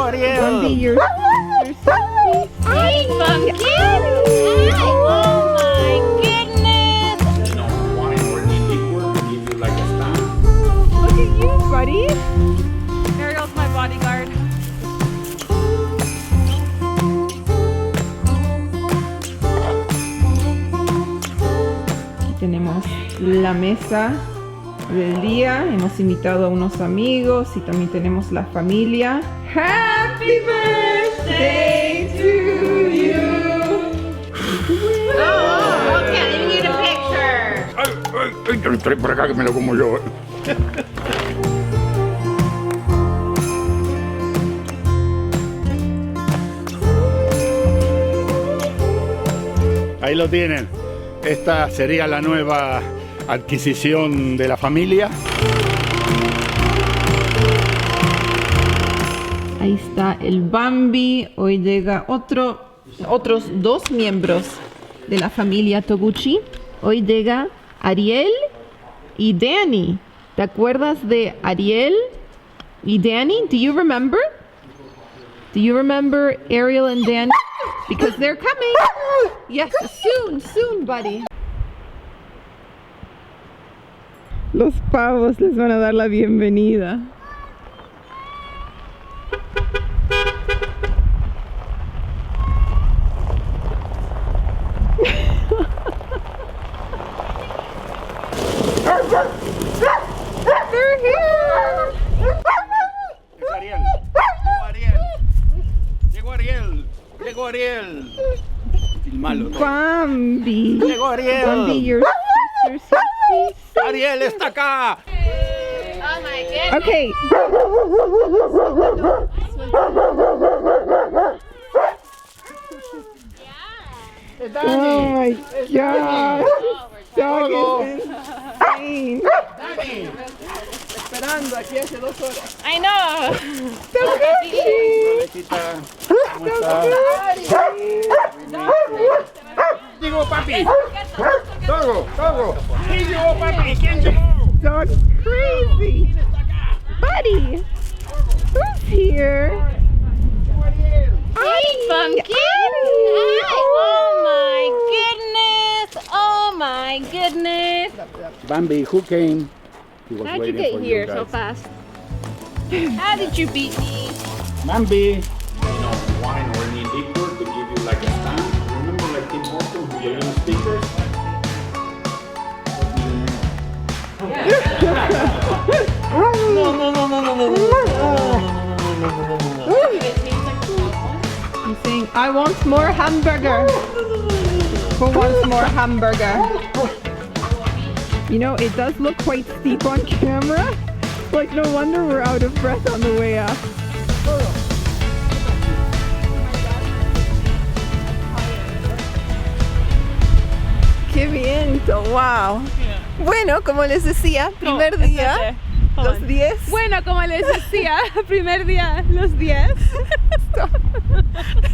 Ariel. Bambi, you're so sweet. Hey, pumpkin! Hi! Oh my goodness! You know, wine or liquor to give you like a stand. Look at you, buddy. Ariel's my bodyguard. Aquí tenemos la mesa del día. Hemos invitado a unos amigos y también tenemos la familia. Happy birthday to you. Oh, okay, let me get a picture. Ay, trae por acá que me lo como yo. Ahí lo tienen. Esta sería la nueva adquisición de la familia. Ahí está el Bambi. Hoy llega otros dos miembros de la familia Toguchi. Hoy llega Ariel y Danny. ¿Te acuerdas de Ariel y Danny? Do you remember? Do you remember Ariel and Danny? Because they're coming. Yes, soon, buddy. Los pavos les van a dar la bienvenida. They're here. Llegó Ariel. Llegó Ariel. Filmalo. Bambi. Llegó Ariel. Bambi, you're so sweet. Ariel está acá. Oh my goodness. Okay. Oh my God. Dog is insane. Dani. Esperando aquí hace 2 horas. I know. Toguchi. ¿Cómo estás? Llegó papi. Togo. ¿Quién llegó papi? ¿Quién llegó? Dog's crazy. Buddy. Who's here? Hey, pumpkin! Hi! Oh my goodness! Bambi, who came? He was How'd you waiting get for here guys. so fast? How did you beat me? Bambi. You know, wine or any liquor to give you like a stand. Remember like Tim Hortons with the little speakers? He's saying, I want more hamburger. Who wants more hamburger? You know, it does look quite steep on camera. Like, no wonder we're out of breath on the way up. ¡Qué viento! ¡Wow! Bueno, como les decía, primer día, los 10. Bueno, como les decía, primer día, los 10. Está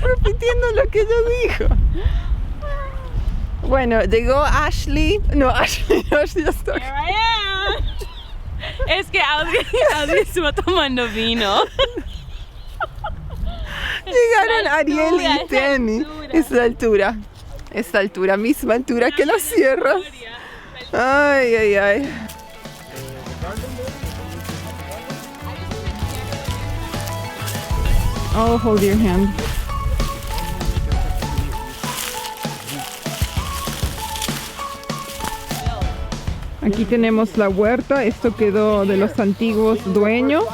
repitiendo lo que yo digo. Bueno, llegó Ashley. No, Ashley ya está. Here I am. Es que Audrey estuvo tomando vino. Llegaron Ariel y Danny. Esta altura, misma altura que los cierros. Ay. I'll hold your hand. Aquí tenemos la huerta. Esto quedó de los antiguos dueños,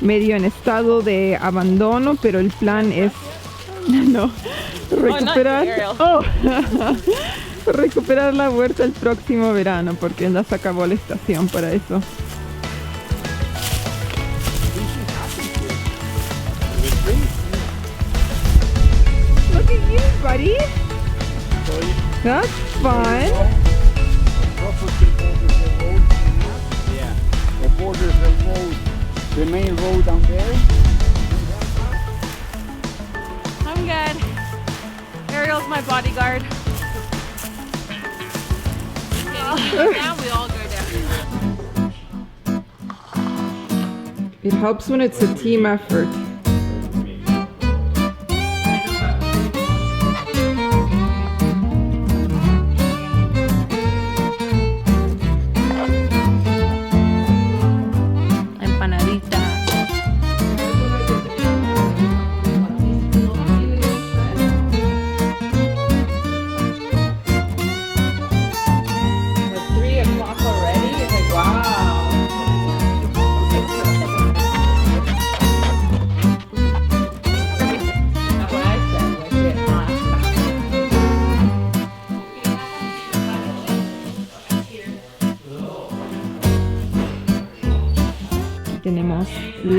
medio en estado de abandono, pero el plan es recuperar. Recuperar la huerta el próximo verano, porque ya se acabó la estación para eso. Look at you, buddy. That's fun. Yeah. The borders of road, the main road down there. I'm good. Ariel's my bodyguard. Down, we all go down. It helps when it's a team effort.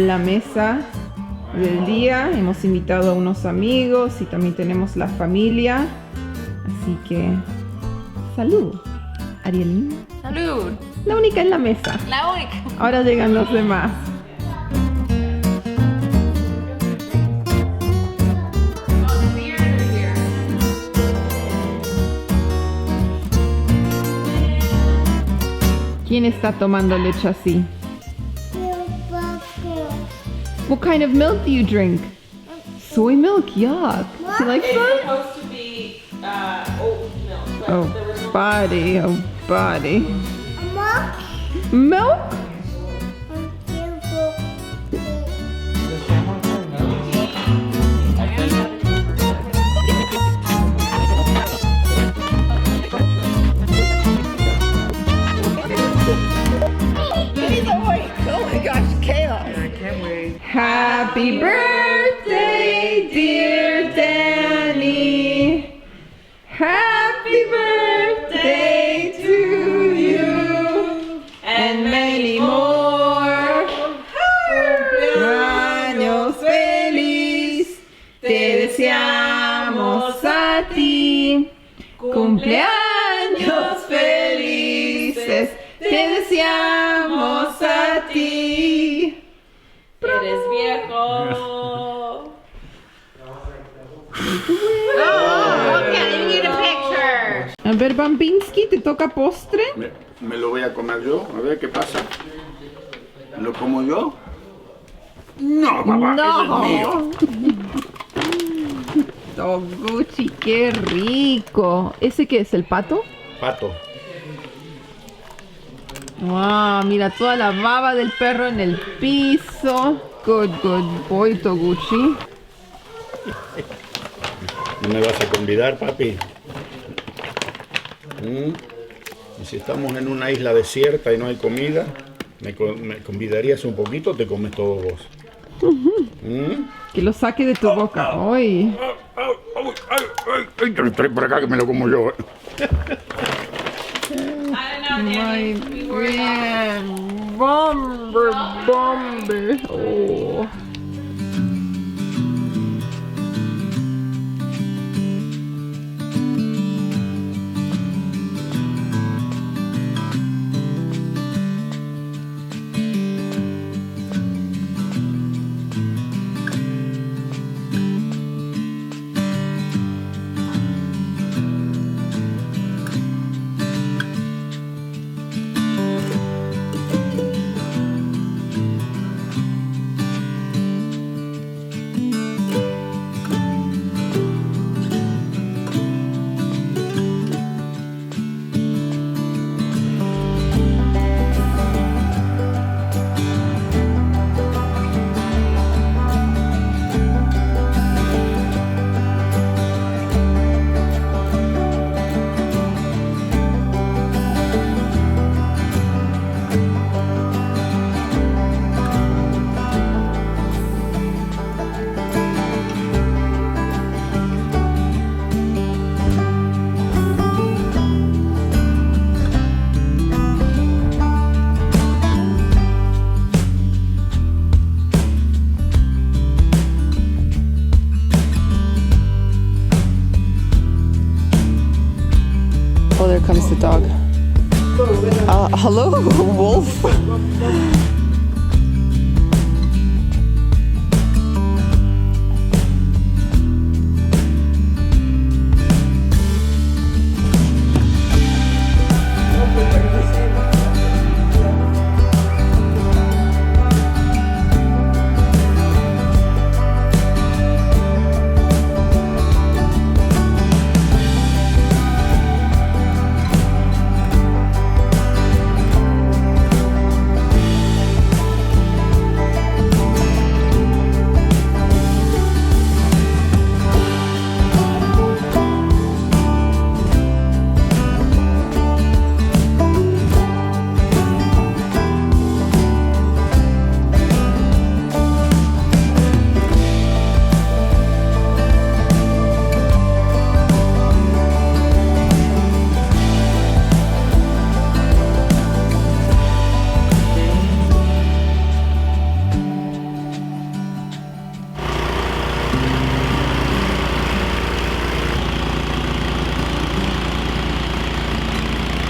la mesa del día. Hemos invitado a unos amigos y también tenemos la familia. Así que, salud, Arielín. Salud. La única en la mesa. La única. Ahora llegan los demás. ¿Quién está tomando leche así? What kind of milk do you drink? Soy milk, yuck. Do you like that? Supposed to be oat milk, but Oh, buddy, oh, buddy. Milk? Oh my gosh, chaos. I can't wait. Happy birthday, dear Danny. Happy birthday to you and many more. Años feliz, te deseamos a ti. Cumpleaños felices, te deseamos a ti. eres viejo. A ver, Bambinsky, ¿te toca postre? Me lo voy a comer yo, a ver qué pasa. ¿Lo como yo? No, papá, eso es mío. Toguchi, qué rico. ¿Ese qué es, el pato? Pato. Wow, mira toda la baba del perro en el piso. Good boy, Toguchi. ¿No me vas a convidar, papi? ¿Y si estamos en una isla desierta y no hay comida? ¿Me convidarías un poquito o te comes todo vos? Que lo saque de tu boca. Ay. Trae por acá que me lo como yo. Muy bien. Bombe. Oh. Oh, there comes the dog. Hello, wolf.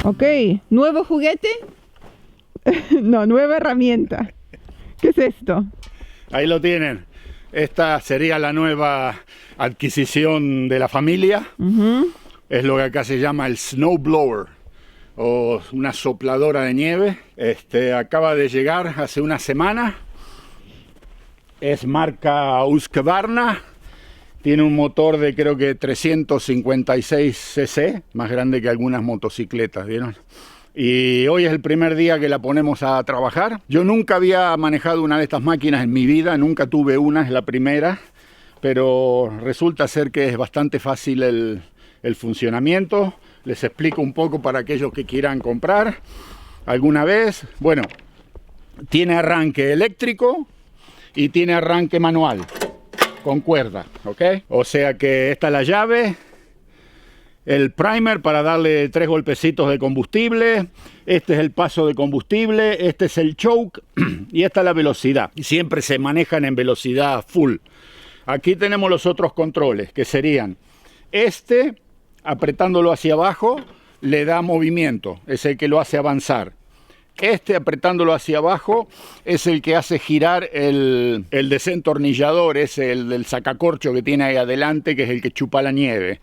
Ok, ¿nuevo juguete? No, nueva herramienta. ¿Qué es esto? Ahí lo tienen. Esta sería la nueva adquisición de la familia. Es lo que acá se llama el snowblower o una sopladora de nieve. Acaba de llegar hace una semana. Es marca Husqvarna. Tiene un motor de creo que 356 cc, más grande que algunas motocicletas, ¿vieron? Y hoy es el primer día que la ponemos a trabajar. Yo nunca había manejado una de estas máquinas en mi vida, nunca tuve una, es la primera, pero resulta ser que es bastante fácil el funcionamiento. Les explico un poco para aquellos que quieran comprar alguna vez. Bueno, tiene arranque eléctrico y tiene arranque manual con cuerda, ¿ok? O sea que esta es la llave. El primer para darle 3 golpecitos de combustible, este es el paso de combustible, este es el choke y esta es la velocidad. Y siempre se manejan en velocidad full. Aquí tenemos los otros controles que serían apretándolo hacia abajo le da movimiento, es el que lo hace avanzar. Apretándolo hacia abajo es el que hace girar el desentornillador, es el del sacacorcho que tiene ahí adelante, que es el que chupa la nieve.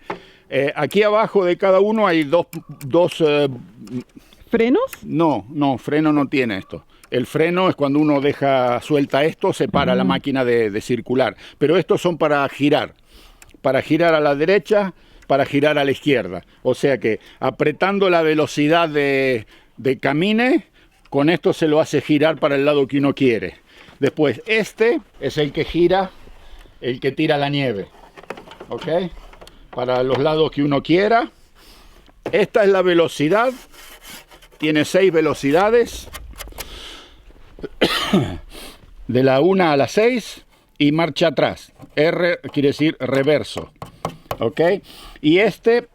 Aquí abajo de cada uno hay dos ¿frenos? No, freno no tiene esto. El freno es cuando uno suelta esto, se para la máquina de circular. Pero estos son para girar a la derecha, para girar a la izquierda. O sea que apretando la velocidad de camine, con esto se lo hace girar para el lado que uno quiere. Después este es el que gira, el que tira la nieve. ¿Ok? Para los lados que uno quiera. Esta es la velocidad. Tiene 6 velocidades. De la 1 a la 6. Y marcha atrás. R quiere decir reverso. ¿Ok? Y este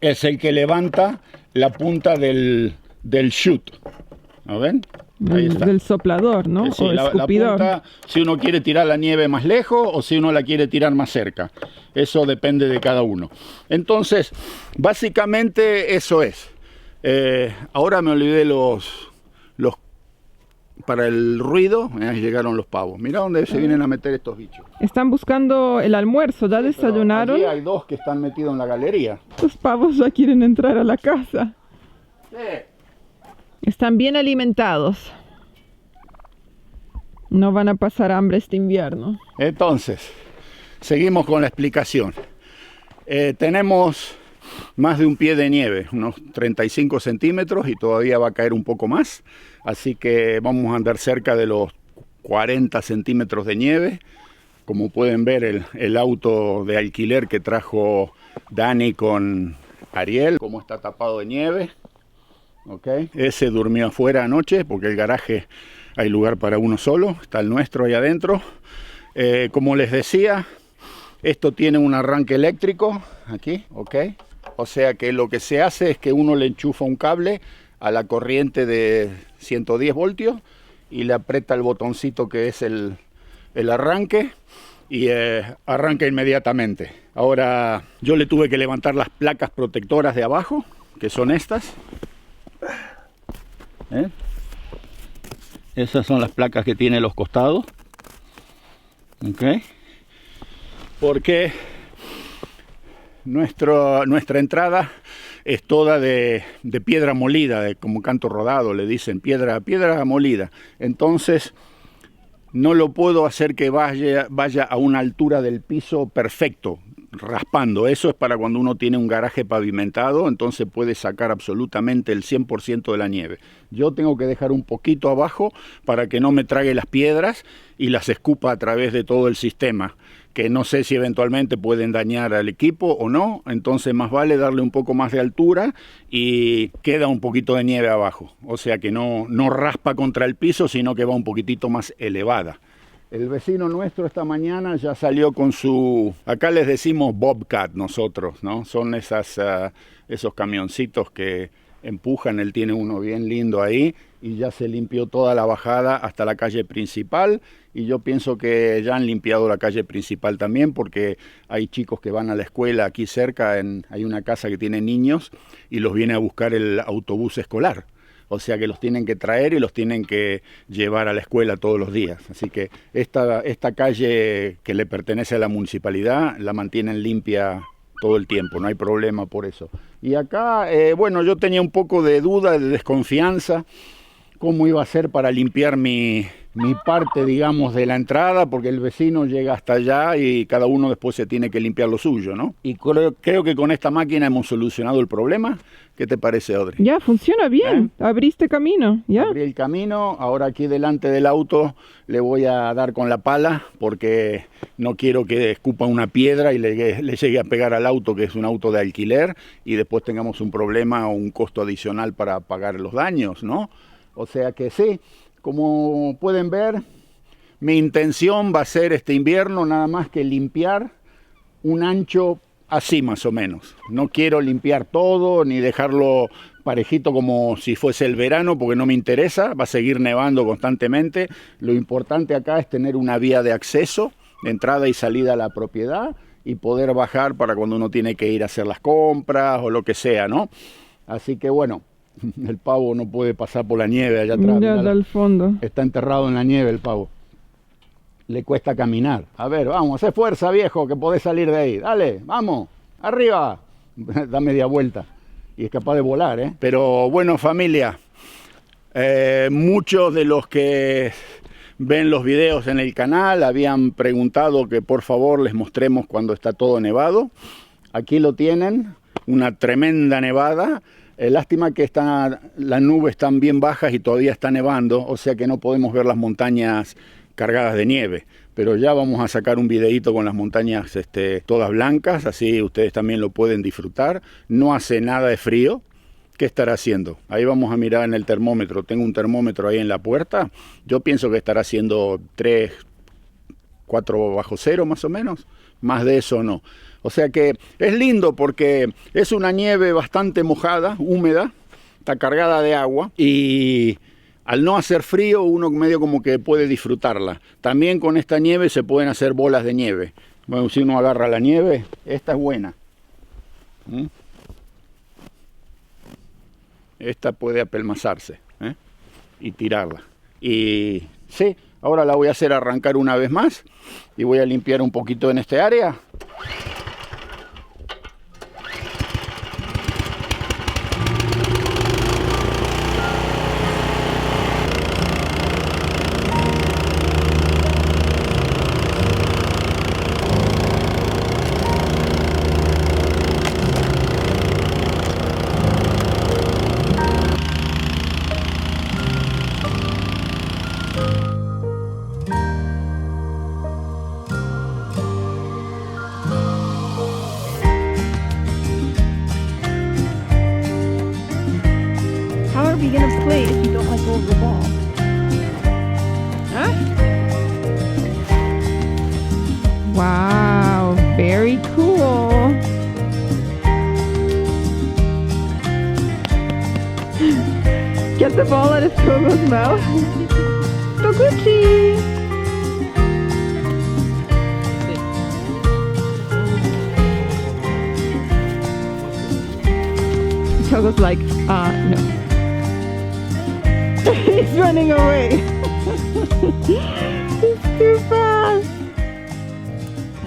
es el que levanta la punta del chute. ¿Lo ven? Ahí está. Del soplador, ¿no? Sí, o la escupidor. punta, si uno quiere tirar la nieve más lejos o si uno la quiere tirar más cerca. Eso depende de cada uno. Entonces, básicamente eso es. Ahora me olvidé los para el ruido. Llegaron los pavos. Mira dónde se vienen a meter estos bichos. Están buscando el almuerzo. ¿Ya desayunaron? Allí hay 2 que están metidos en la galería. Los pavos ya quieren entrar a la casa. Sí. Están bien alimentados. No van a pasar hambre este invierno. Entonces, seguimos con la explicación. Tenemos más de un pie de nieve, unos 35 centímetros y todavía va a caer un poco más. Así que vamos a andar cerca de los 40 centímetros de nieve. Como pueden ver, el auto de alquiler que trajo Dani con Ariel, como está tapado de nieve. Okay. Ese durmió afuera anoche porque el garaje hay lugar para uno solo, está el nuestro ahí adentro. Como les decía, esto tiene un arranque eléctrico aquí, ok. O sea que lo que se hace es que uno le enchufa un cable a la corriente de 110 voltios y le aprieta el botoncito que es el arranque y arranca inmediatamente. Ahora yo le tuve que levantar las placas protectoras de abajo, que son estas. Esas son las placas que tiene los costados. Okay. Porque nuestra entrada es toda de piedra molida, como canto rodado le dicen, piedra molida. Entonces no lo puedo hacer que vaya a una altura del piso perfecto, raspando. Eso es para cuando uno tiene un garaje pavimentado, entonces puede sacar absolutamente el 100% de la nieve. Yo tengo que dejar un poquito abajo para que no me trague las piedras y las escupa a través de todo el sistema, que no sé si eventualmente pueden dañar al equipo o no, entonces más vale darle un poco más de altura y queda un poquito de nieve abajo. O sea que no raspa contra el piso, sino que va un poquitito más elevada. El vecino nuestro esta mañana ya salió con su, acá les decimos Bobcat nosotros, ¿no? Son esos camioncitos que empujan, él tiene uno bien lindo ahí, y ya se limpió toda la bajada hasta la calle principal, y yo pienso que ya han limpiado la calle principal también, porque hay chicos que van a la escuela aquí cerca, hay una casa que tiene niños, y los viene a buscar el autobús escolar. O sea que los tienen que traer y los tienen que llevar a la escuela todos los días. Así que esta calle que le pertenece a la municipalidad la mantienen limpia todo el tiempo, no hay problema por eso. Y acá, bueno, yo tenía un poco de duda, de desconfianza, cómo iba a ser para limpiar mi parte, digamos, de la entrada, porque el vecino llega hasta allá y cada uno después se tiene que limpiar lo suyo, ¿no? Y creo que con esta máquina hemos solucionado el problema. ¿Qué te parece, Audrey? Ya, funciona bien. Abriste camino, ya. Abrí el camino, ahora aquí delante del auto le voy a dar con la pala porque no quiero que escupa una piedra y le llegue a pegar al auto, que es un auto de alquiler, y después tengamos un problema o un costo adicional para pagar los daños, ¿no? O sea que sí, como pueden ver, mi intención va a ser este invierno nada más que limpiar un ancho así más o menos. No quiero limpiar todo ni dejarlo parejito como si fuese el verano, porque no me interesa, va a seguir nevando constantemente. Lo importante acá es tener una vía de acceso, de entrada y salida a la propiedad, y poder bajar para cuando uno tiene que ir a hacer las compras o lo que sea, ¿no? Así que bueno, el pavo no puede pasar por la nieve allá atrás. Ya, al fondo. Está enterrado en la nieve el pavo. Le cuesta caminar. A ver, vamos, haz fuerza, viejo, que podés salir de ahí. Dale, vamos, arriba. Da media vuelta. Y es capaz de volar, ¿eh? Pero bueno, familia, muchos de los que ven los videos en el canal habían preguntado que por favor les mostremos cuando está todo nevado. Aquí lo tienen, una tremenda nevada. Lástima que las nubes están bien bajas y todavía está nevando, o sea que no podemos ver las montañas cargadas de nieve, pero ya vamos a sacar un videito con las montañas todas blancas, así ustedes también lo pueden disfrutar. No hace nada de frío. ¿Qué estará haciendo? Ahí vamos a mirar en el termómetro. Tengo un termómetro ahí en la puerta. Yo pienso que estará haciendo 3, 4 bajo cero más o menos. Más de eso no. O sea que es lindo porque es una nieve bastante mojada, húmeda, está cargada de agua y al no hacer frío uno medio como que puede disfrutarla. También con esta nieve se pueden hacer bolas de nieve. Bueno, si uno agarra la nieve, esta es buena. Esta puede apelmazarse y tirarla. Y sí, ahora la voy a hacer arrancar una vez más y voy a limpiar un poquito en este área. Wow, very cool. Get the ball out of Togo's mouth. Toguchi! Togo's like, no. He's running away. He's too fast.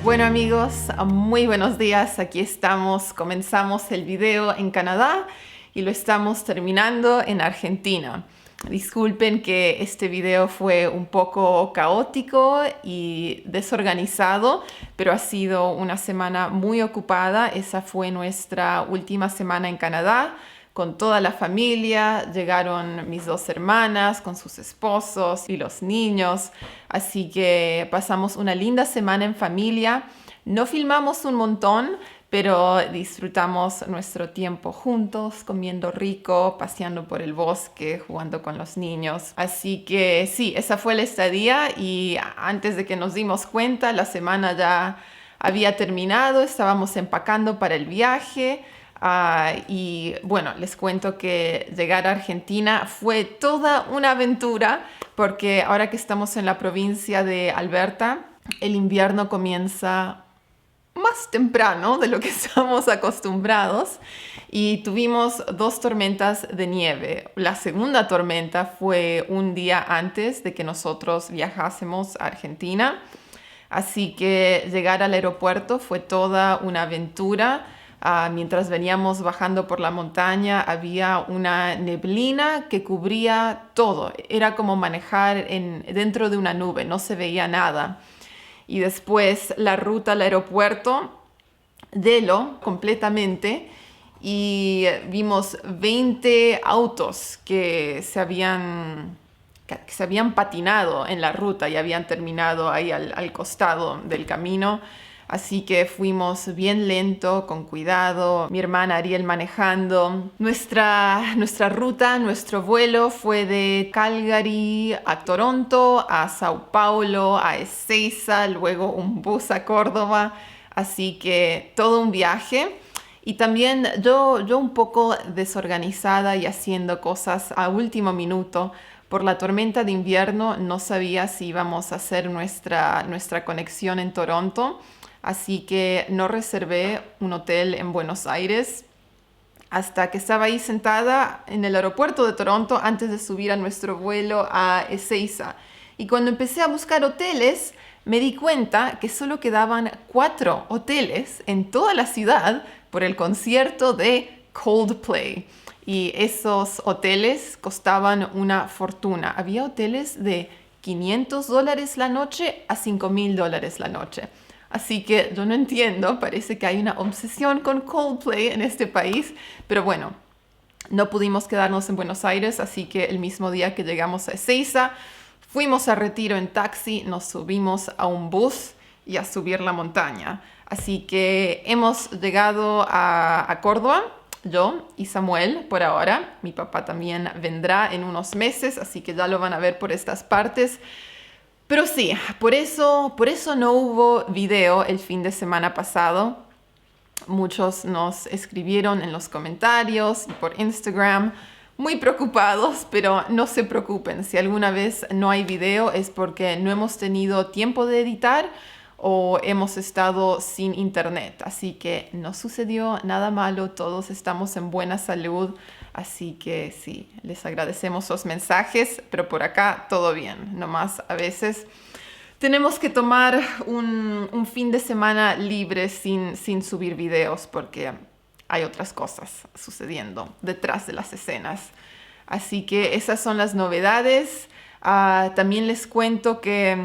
Bueno amigos, muy buenos días. Aquí estamos, comenzamos el video en Canadá y lo estamos terminando en Argentina. Disculpen que este video fue un poco caótico y desorganizado, pero ha sido una semana muy ocupada. Esa fue nuestra última semana en Canadá con toda la familia. Llegaron mis 2 hermanas con sus esposos y los niños, así que pasamos una linda semana en familia. No filmamos un montón, pero disfrutamos nuestro tiempo juntos, comiendo rico, paseando por el bosque, jugando con los niños. Así que sí, esa fue la estadía y antes de que nos dimos cuenta, la semana ya había terminado, estábamos empacando para el viaje. Y bueno, les cuento que llegar a Argentina fue toda una aventura porque ahora que estamos en la provincia de Alberta, el invierno comienza más temprano de lo que estamos acostumbrados y tuvimos 2 tormentas de nieve. La segunda tormenta fue un día antes de que nosotros viajásemos a Argentina, así que llegar al aeropuerto fue toda una aventura. Mientras veníamos bajando por la montaña había una neblina que cubría todo. Era como manejar dentro de una nube, no se veía nada. Y después la ruta al aeropuerto, hielo completamente, y vimos 20 autos que se habían patinado en la ruta y habían terminado ahí al costado del camino. Así que fuimos bien lento, con cuidado, mi hermana Ariel manejando. Nuestra ruta, nuestro vuelo fue de Calgary a Toronto, a Sao Paulo, a Ezeiza, luego un bus a Córdoba. Así que todo un viaje. Y también yo un poco desorganizada y haciendo cosas a último minuto. Por la tormenta de invierno no sabía si íbamos a hacer nuestra conexión en Toronto. Así que no reservé un hotel en Buenos Aires hasta que estaba ahí sentada en el aeropuerto de Toronto antes de subir a nuestro vuelo a Ezeiza. Y cuando empecé a buscar hoteles, me di cuenta que solo quedaban 4 hoteles en toda la ciudad por el concierto de Coldplay. Y esos hoteles costaban una fortuna. Había hoteles de $500 la noche a $5,000 la noche. Así que yo no entiendo, parece que hay una obsesión con Coldplay en este país, pero bueno, no pudimos quedarnos en Buenos Aires, así que el mismo día que llegamos a Ezeiza, fuimos a Retiro en taxi, nos subimos a un bus y a subir la montaña. Así que hemos llegado a Córdoba, yo y Samuel por ahora. Mi papá también vendrá en unos meses, así que ya lo van a ver por estas partes. Pero sí, por eso no hubo video el fin de semana pasado. Muchos nos escribieron en los comentarios y por Instagram muy preocupados, pero no se preocupen. Si alguna vez no hay video es porque no hemos tenido tiempo de editar o hemos estado sin internet. Así que no sucedió nada malo, todos estamos en buena salud. Así que sí, les agradecemos los mensajes, pero por acá todo bien. Nomás a veces tenemos que tomar un fin de semana libre sin subir videos porque hay otras cosas sucediendo detrás de las escenas. Así que esas son las novedades. También les cuento que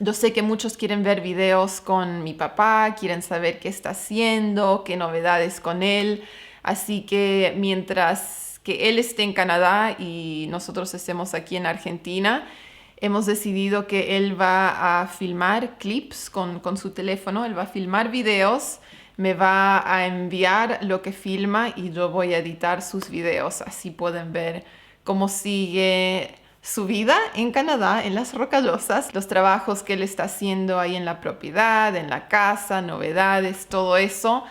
yo sé que muchos quieren ver videos con mi papá, quieren saber qué está haciendo, qué novedades con él. Así que mientras que él esté en Canadá y nosotros estemos aquí en Argentina, hemos decidido que él va a filmar clips con su teléfono, él va a filmar videos, me va a enviar lo que filma y yo voy a editar sus videos. Así pueden ver cómo sigue su vida en Canadá, en las Rocallosas, los trabajos que él está haciendo ahí en la propiedad, en la casa, novedades, todo eso.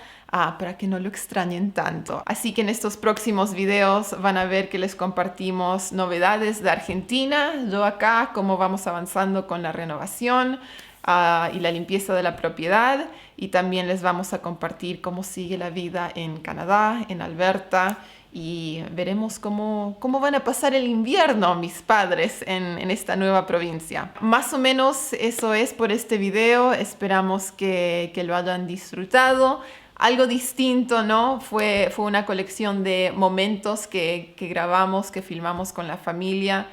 Para que no lo extrañen tanto. Así que en estos próximos videos van a ver que les compartimos novedades de Argentina, yo acá, cómo vamos avanzando con la renovación y la limpieza de la propiedad, y también les vamos a compartir cómo sigue la vida en Canadá, en Alberta, y veremos cómo van a pasar el invierno mis padres en esta nueva provincia. Más o menos eso es por este video, esperamos que lo hayan disfrutado. Algo distinto, ¿no? Fue una colección de momentos que grabamos, que filmamos con la familia.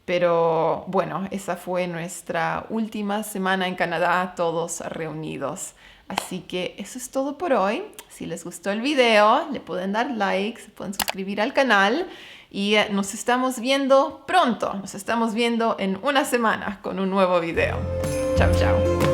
Pero bueno, esa fue nuestra última semana en Canadá, todos reunidos. Así que eso es todo por hoy. Si les gustó el video, le pueden dar like, se pueden suscribir al canal. Y nos estamos viendo pronto. Nos estamos viendo en una semana con un nuevo video. Chao, chao.